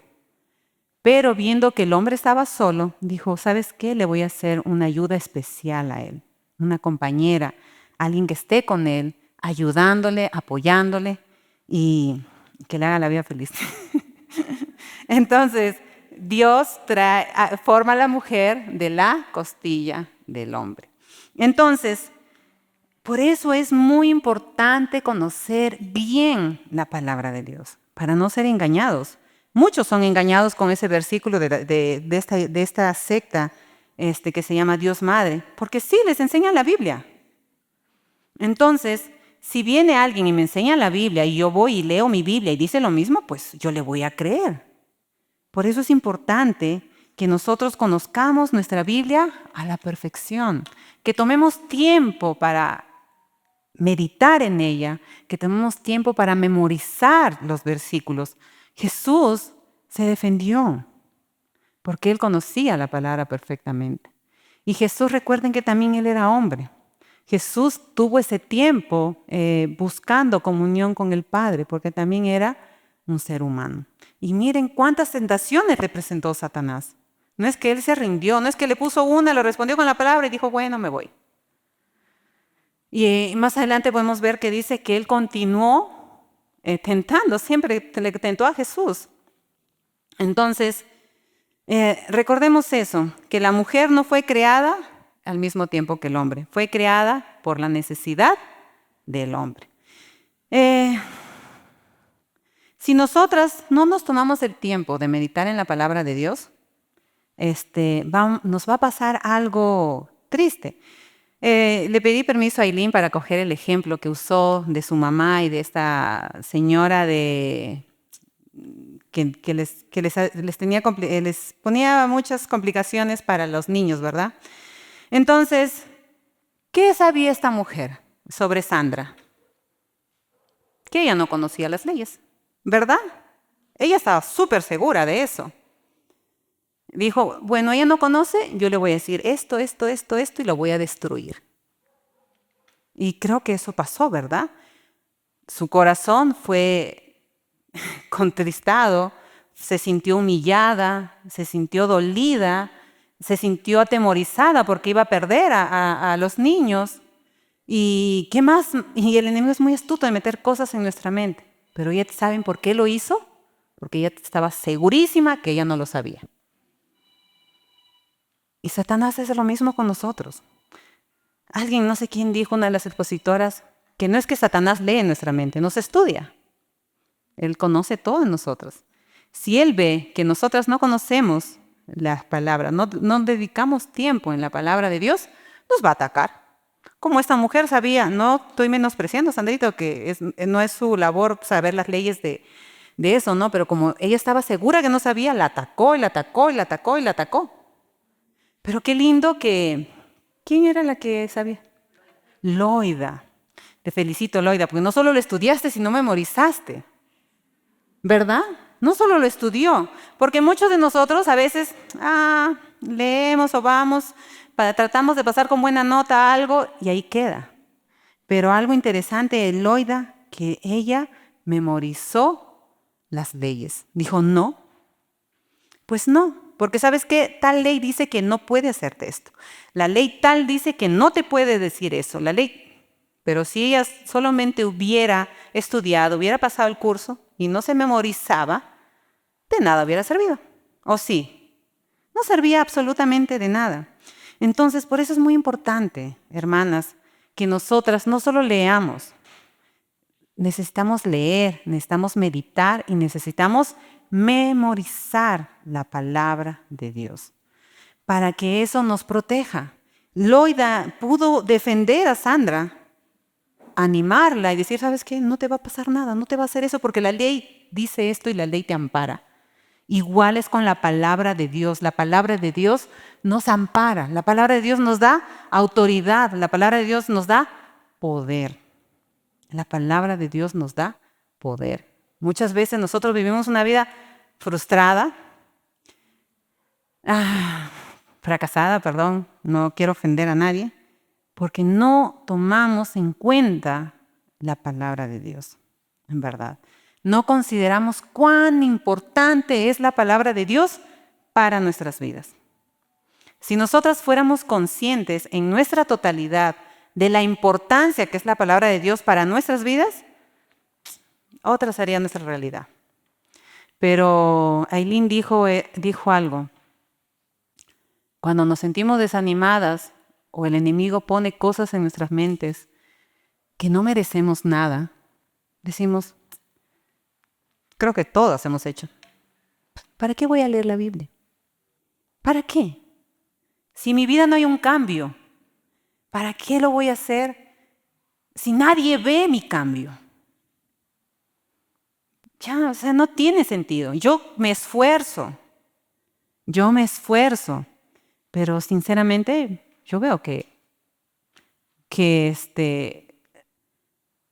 Pero viendo que el hombre estaba solo, dijo, ¿sabes qué? Le voy a hacer una ayuda especial a él, una compañera, alguien que esté con él, ayudándole, apoyándole y que le haga la vida feliz. Entonces, Dios forma a la mujer de la costilla del hombre. Entonces, por eso es muy importante conocer bien la palabra de Dios, para no ser engañados. Muchos son engañados con ese versículo de esta secta que se llama Dios Madre, porque sí, les enseña la Biblia. Entonces, si viene alguien y me enseña la Biblia y yo voy y leo mi Biblia y dice lo mismo, pues yo le voy a creer. Por eso es importante que nosotros conozcamos nuestra Biblia a la perfección, que tomemos tiempo para meditar en ella, que tomemos tiempo para memorizar los versículos. Jesús se defendió porque él conocía la palabra perfectamente. Y Jesús, recuerden que también él era hombre. Jesús tuvo ese tiempo buscando comunión con el Padre porque también era un ser humano. Y miren cuántas tentaciones representó Satanás. No es que él se rindió, no es que le puso una, le respondió con la palabra y dijo, bueno, me voy. Y más adelante podemos ver que dice que él continuó tentando, siempre le tentó a Jesús. Entonces, recordemos eso, que la mujer no fue creada al mismo tiempo que el hombre, fue creada por la necesidad del hombre. Si nosotras no nos tomamos el tiempo de meditar en la palabra de Dios, nos va a pasar algo triste. Le pedí permiso a Aileen para coger el ejemplo que usó de su mamá y de esta señora que les ponía muchas complicaciones para los niños, ¿verdad? Entonces, ¿qué sabía esta mujer sobre Sandra? Que ella no conocía las leyes, ¿verdad? Ella estaba súper segura de eso. Dijo, bueno, ella no conoce, yo le voy a decir esto y lo voy a destruir. Y creo que eso pasó, ¿verdad? Su corazón fue contristado, se sintió humillada, se sintió dolida, se sintió atemorizada porque iba a perder a los niños. ¿Y qué más? Y el enemigo es muy astuto de meter cosas en nuestra mente. Pero ella, ¿saben por qué lo hizo? Porque ella estaba segurísima que ella no lo sabía. Y Satanás hace lo mismo con nosotros. Alguien, no sé quién dijo, una de las expositoras, que no es que Satanás lee en nuestra mente, nos estudia. Él conoce todo en nosotros. Si él ve que nosotras no conocemos la palabra, no dedicamos tiempo en la palabra de Dios, nos va a atacar. Como esta mujer sabía, no estoy menospreciando, Sandrito, que no es su labor saber las leyes de eso, ¿no? Pero como ella estaba segura que no sabía, la atacó y la atacó y la atacó y la atacó. Pero qué lindo que... ¿Quién era la que sabía? Loida. Te felicito, Loida, porque no solo lo estudiaste, sino memorizaste. ¿Verdad? No solo lo estudió, porque muchos de nosotros a veces leemos o vamos, tratamos de pasar con buena nota algo y ahí queda. Pero algo interesante de Loida, que ella memorizó las leyes. Dijo, no, pues no, porque ¿sabes qué? Tal ley dice que no puede hacerte esto. La ley tal dice que no te puede decir eso. La ley... Pero si ella solamente hubiera estudiado, hubiera pasado el curso y no se memorizaba, de nada hubiera servido. ¿O sí? No servía absolutamente de nada. Entonces, por eso es muy importante, hermanas, que nosotras no solo leamos, necesitamos leer, necesitamos meditar y necesitamos memorizar la palabra de Dios para que eso nos proteja. Loida pudo defender a Sandra, animarla y decir, ¿sabes qué? No te va a pasar nada, no te va a hacer eso porque la ley dice esto y la ley te ampara. Igual es con la palabra de Dios. La palabra de Dios nos ampara. La palabra de Dios nos da autoridad. La palabra de Dios nos da poder. La palabra de Dios nos da poder. Muchas veces nosotros vivimos una vida frustrada, fracasada, perdón, no quiero ofender a nadie, porque no tomamos en cuenta la palabra de Dios, en verdad. No consideramos cuán importante es la palabra de Dios para nuestras vidas. Si nosotras fuéramos conscientes en nuestra totalidad de la importancia que es la palabra de Dios para nuestras vidas, otra sería nuestra realidad. Pero Aileen dijo algo. Cuando nos sentimos desanimadas o el enemigo pone cosas en nuestras mentes que no merecemos nada, decimos, creo que todas hemos hecho, ¿para qué voy a leer la Biblia? ¿Para qué? Si en mi vida no hay un cambio, ¿para qué lo voy a hacer si nadie ve mi cambio? Ya, o sea, no tiene sentido. Yo me esfuerzo, pero sinceramente yo veo que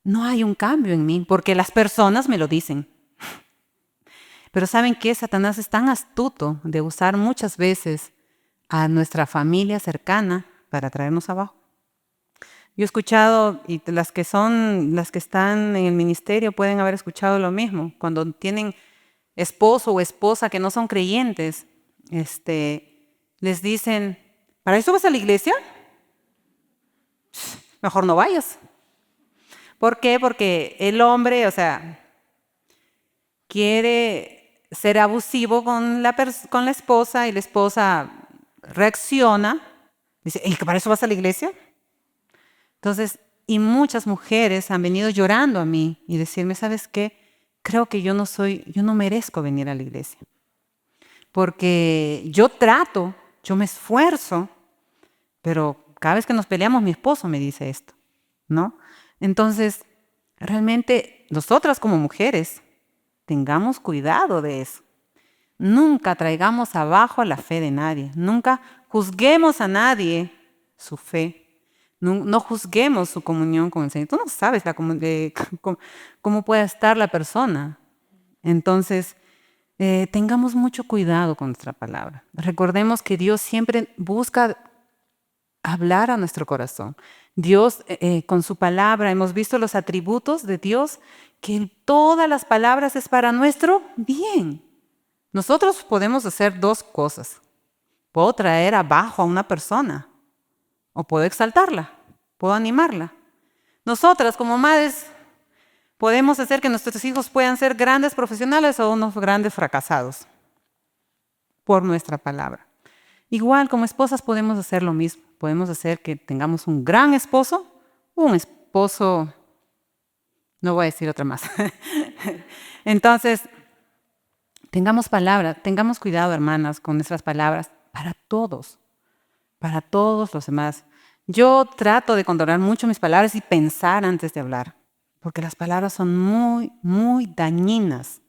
no hay un cambio en mí, porque las personas me lo dicen. Pero ¿saben qué? Satanás es tan astuto de usar muchas veces a nuestra familia cercana para traernos abajo. Yo he escuchado, y las que están en el ministerio pueden haber escuchado lo mismo, cuando tienen esposo o esposa que no son creyentes, les dicen, ¿para eso vas a la iglesia? Mejor no vayas. ¿Por qué? Porque el hombre, quiere ser abusivo con la esposa y la esposa reacciona, dice, ¿y para eso vas a la iglesia? Entonces, y muchas mujeres han venido llorando a mí y decirme, ¿sabes qué? Creo que yo no merezco venir a la iglesia. Porque yo me esfuerzo, pero cada vez que nos peleamos mi esposo me dice esto, ¿no? Entonces, realmente nosotras como mujeres tengamos cuidado de eso. Nunca traigamos abajo la fe de nadie. Nunca juzguemos a nadie su fe. No juzguemos su comunión con el Señor. Tú no sabes cómo puede estar la persona. Entonces, tengamos mucho cuidado con nuestra palabra. Recordemos que Dios siempre busca hablar a nuestro corazón. Dios, con su palabra, hemos visto los atributos de Dios, que todas las palabras es para nuestro bien. Nosotros podemos hacer dos cosas. Puedo traer abajo a una persona o puedo exaltarla, puedo animarla. Nosotras como madres podemos hacer que nuestros hijos puedan ser grandes profesionales o unos grandes fracasados por nuestra palabra. Igual como esposas podemos hacer lo mismo. Podemos hacer que tengamos un gran esposo, un esposo, no voy a decir otra más. Entonces, tengamos palabra, tengamos cuidado, hermanas, con nuestras palabras para todos los demás. Yo trato de controlar mucho mis palabras y pensar antes de hablar, porque las palabras son muy, muy dañinas.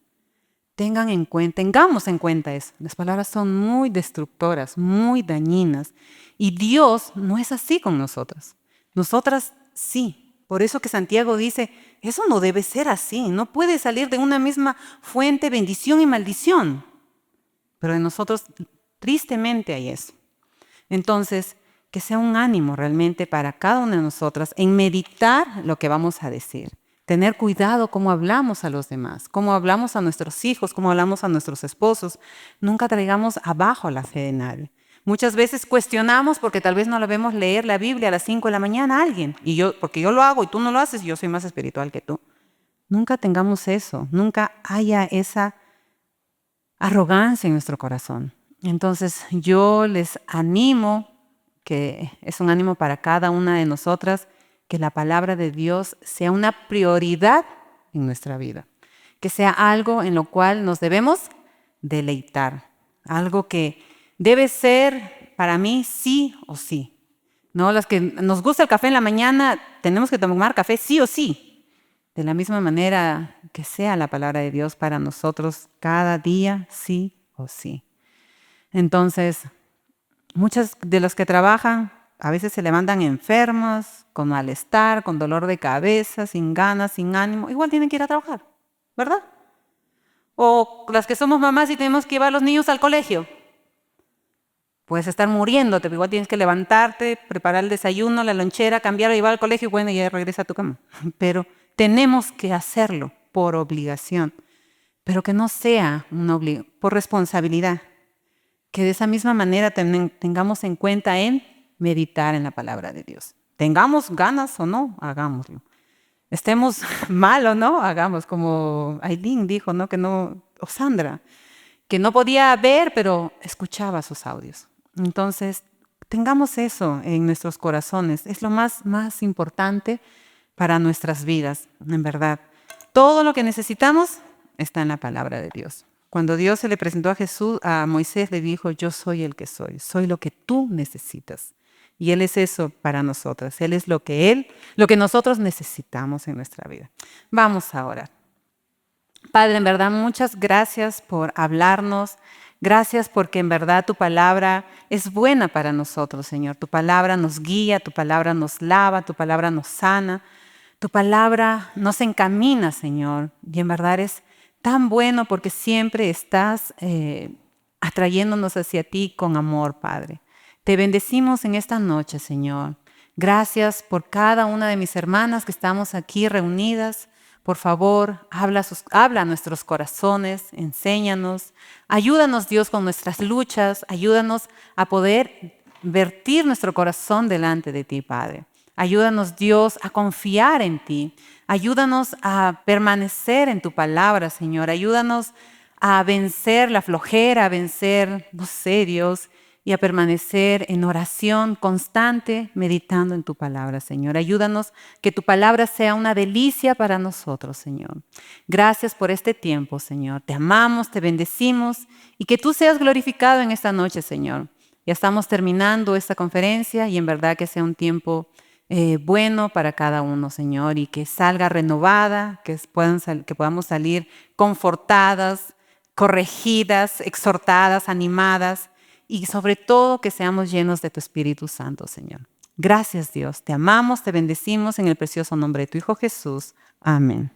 Tengamos en cuenta eso. Las palabras son muy destructoras, muy dañinas. Y Dios no es así con nosotras. Nosotras sí. Por eso que Santiago dice, eso no debe ser así. No puede salir de una misma fuente bendición y maldición. Pero en nosotros tristemente hay eso. Entonces, que sea un ánimo realmente para cada una de nosotras en meditar lo que vamos a decir. Tener cuidado cómo hablamos a los demás, cómo hablamos a nuestros hijos, cómo hablamos a nuestros esposos. Nunca traigamos abajo la fe de nadie. Muchas veces cuestionamos porque tal vez no la vemos leer la Biblia a las 5 de la mañana a alguien. Porque yo lo hago y tú no lo haces y yo soy más espiritual que tú. Nunca tengamos eso, nunca haya esa arrogancia en nuestro corazón. Entonces yo les animo, que es un ánimo para cada una de nosotras, que la palabra de Dios sea una prioridad en nuestra vida, que sea algo en lo cual nos debemos deleitar, algo que debe ser para mí sí o sí. ¿No? Las que nos gusta el café en la mañana, tenemos que tomar café sí o sí. De la misma manera que sea la palabra de Dios para nosotros cada día sí o sí. Entonces, muchas de los que trabajan a veces se levantan enfermas, con malestar, con dolor de cabeza, sin ganas, sin ánimo. Igual tienen que ir a trabajar, ¿verdad? O las que somos mamás y tenemos que llevar a los niños al colegio. Puedes estar muriéndote, pero igual tienes que levantarte, preparar el desayuno, la lonchera, cambiarlo, llevar al colegio y bueno, ya regresa a tu cama. Pero tenemos que hacerlo por obligación, pero que no sea por responsabilidad. Que de esa misma manera tengamos en cuenta en meditar en la palabra de Dios. Tengamos ganas o no, hagámoslo. Estemos mal o no, hagamos. Como Aileen dijo, ¿no? O Sandra, que no podía ver, pero escuchaba sus audios. Entonces, tengamos eso en nuestros corazones. Es lo más importante para nuestras vidas, en verdad. Todo lo que necesitamos está en la palabra de Dios. Cuando Dios se le presentó a Moisés le dijo, yo soy el que soy lo que tú necesitas. Y Él es eso para nosotras. Él es lo que nosotros necesitamos en nuestra vida. Vamos a orar. Padre, en verdad, muchas gracias por hablarnos. Gracias porque en verdad tu palabra es buena para nosotros, Señor. Tu palabra nos guía, tu palabra nos lava, tu palabra nos sana. Tu palabra nos encamina, Señor. Y en verdad es tan bueno porque siempre estás atrayéndonos hacia ti con amor, Padre. Te bendecimos en esta noche, Señor. Gracias por cada una de mis hermanas que estamos aquí reunidas. Por favor, habla a nuestros corazones, enséñanos. Ayúdanos, Dios, con nuestras luchas. Ayúdanos a poder vertir nuestro corazón delante de ti, Padre. Ayúdanos, Dios, a confiar en ti. Ayúdanos a permanecer en tu palabra, Señor. Ayúdanos a vencer la flojera, a vencer, Dios, y a permanecer en oración constante, meditando en tu palabra, Señor. Ayúdanos que tu palabra sea una delicia para nosotros, Señor. Gracias por este tiempo, Señor. Te amamos, te bendecimos y que tú seas glorificado en esta noche, Señor. Ya estamos terminando esta conferencia y en verdad que sea un tiempo bueno para cada uno, Señor, y que salga renovada, que podamos salir confortadas, corregidas, exhortadas, animadas y sobre todo que seamos llenos de tu Espíritu Santo, Señor. Gracias, Dios. Te amamos, te bendecimos en el precioso nombre de tu Hijo Jesús. Amén.